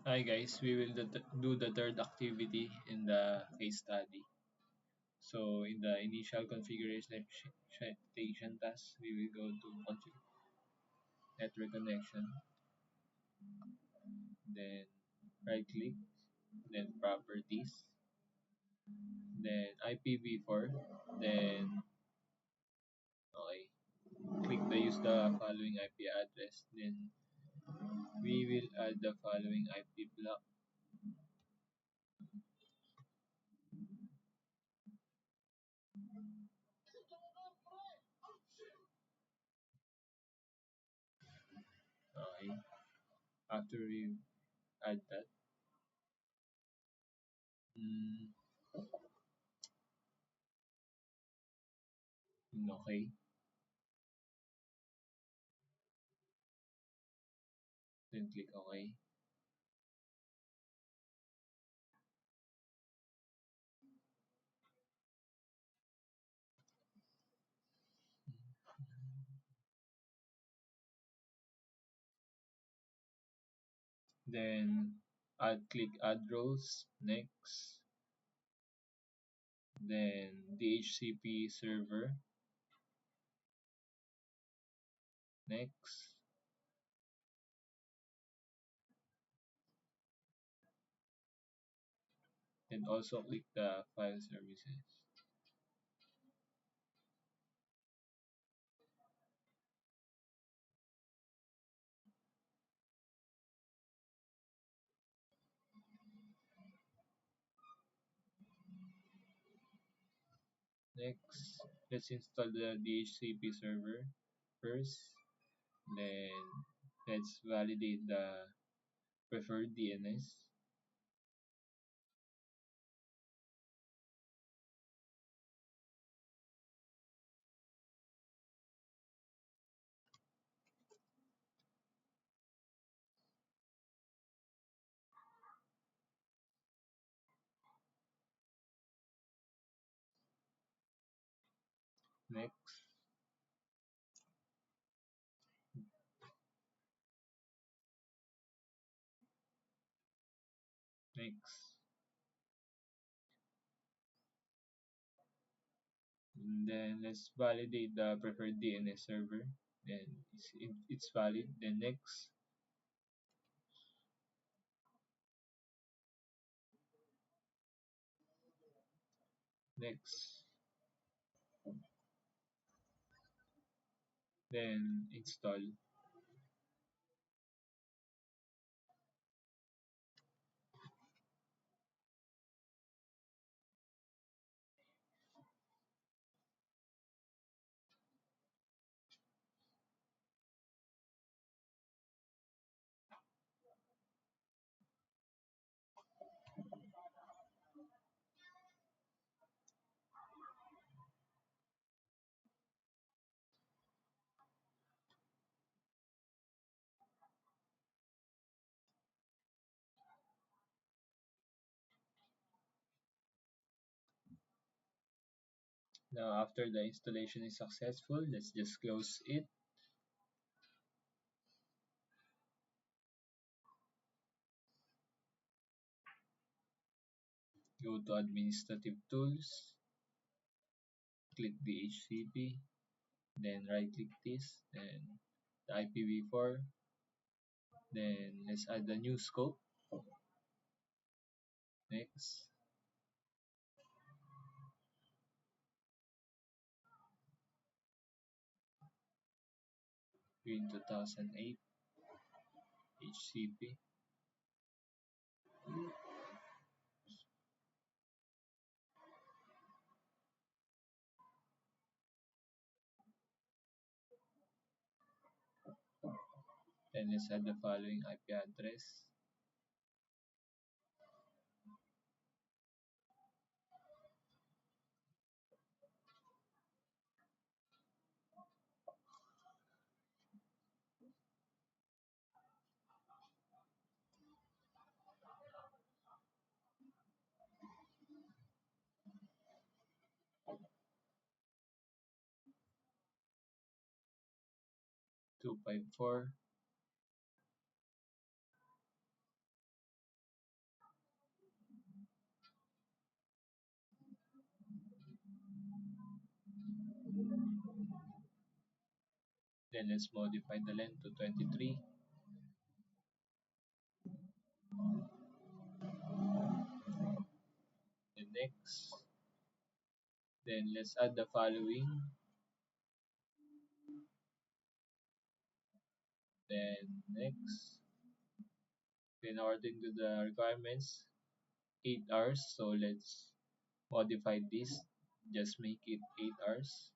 Hi guys, we will do the third activity in the case study. So in the initial configuration task, we will go to network connection, then right click, then properties, then IPv4, then okay, click the use the following IP address, then we will add the following IP block. Okay, after we add that, mm, okay, then click OK. Then click add roles, next, then DHCP server, next, then also click the file services. Next, let's install the DHCP server first, then let's validate the preferred DNS. Next, next, and then let's validate the preferred DNS server. Then it's valid. Then next, next, then install. 'Now after the installation is successful, let's just close it. Go to administrative tools, click the HCP, then right click this, then the IPv4, then let's add the new scope. Next, in 2008 HCP, then let's add the following IP address. 254, Then let's modify the length to 23. Then next. Then let's add the following. Then next. Then according to the requirements, 8 hours. So let's modify this. Just make it 8 hours.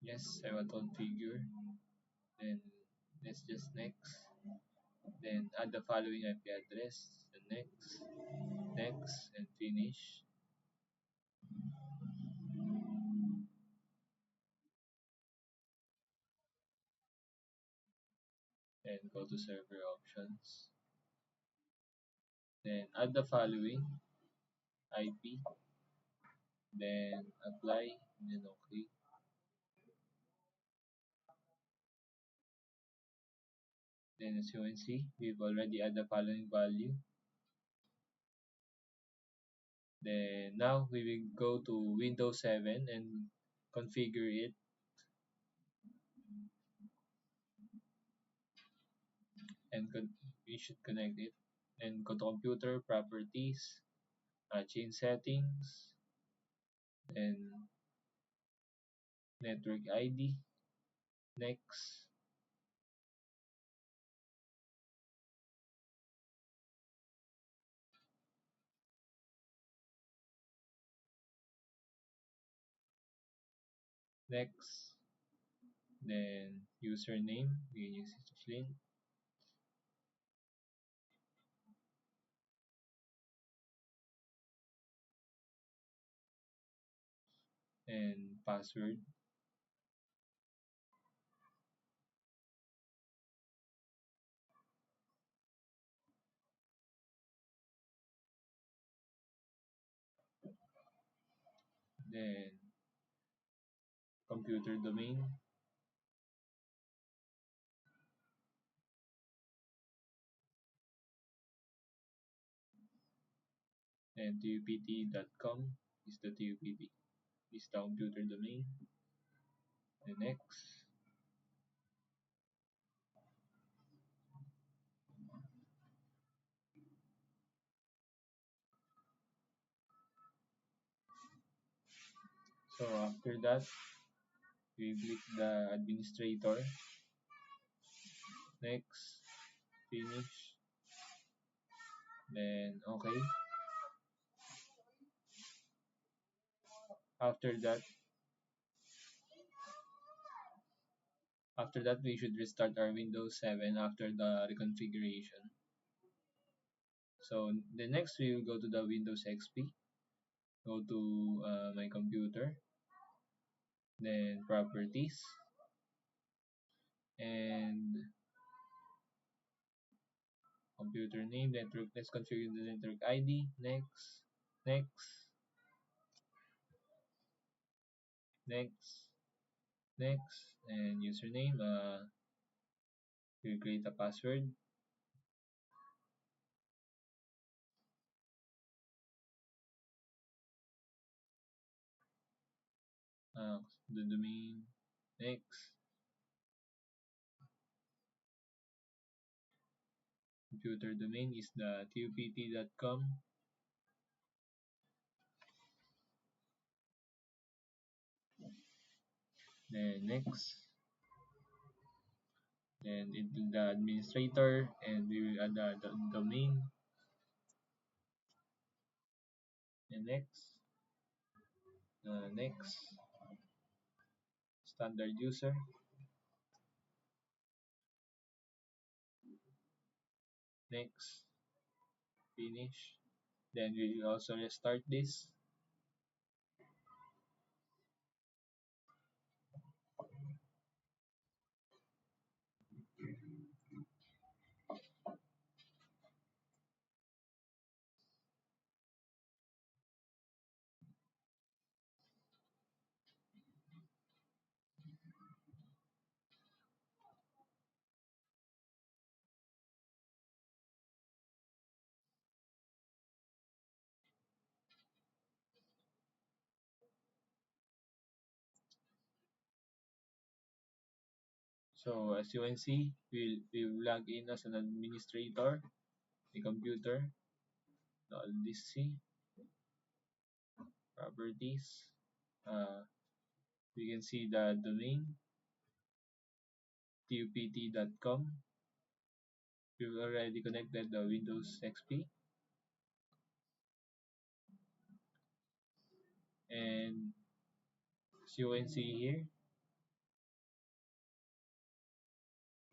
Yes, I want configure. Then let's just next. Then add the following IP address. Then next, and finish. And go to server options. Then add the following IP. Then apply. Then okay. Then as you can see, we've already added the following value. Then now we will go to Windows 7 and configure it. And we should connect it. And go to computer properties, change settings, and network ID. Next. Next. Then username, we use Flint. And password. Then computer domain. And tupt.com is the tupt, is the computer domain. The next. So after that, we click the administrator. Next, finish. Then okay. After that, we should restart our Windows 7 after the reconfiguration. So the next we will go to the Windows XP. Go to my computer. Then properties. And computer name, network. Let's configure the network ID. Next, next, next, next, and username. We'll create a password. The domain. Next, computer domain is the tupt.com. Then next, then into the administrator, and we will add the domain. And next, standard user. Next, finish. Then we will also restart this. So as you can see, we'll log in as an administrator, the computer, the LDC, properties. Uh, we can see the domain, tupt.com. We've already connected the Windows XP, and as you can see here,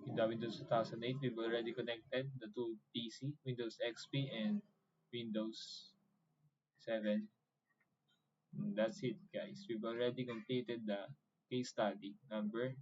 in the Windows 2008, we've already connected the two PC, Windows XP and Windows 7. And that's it, guys. We've already completed the case study number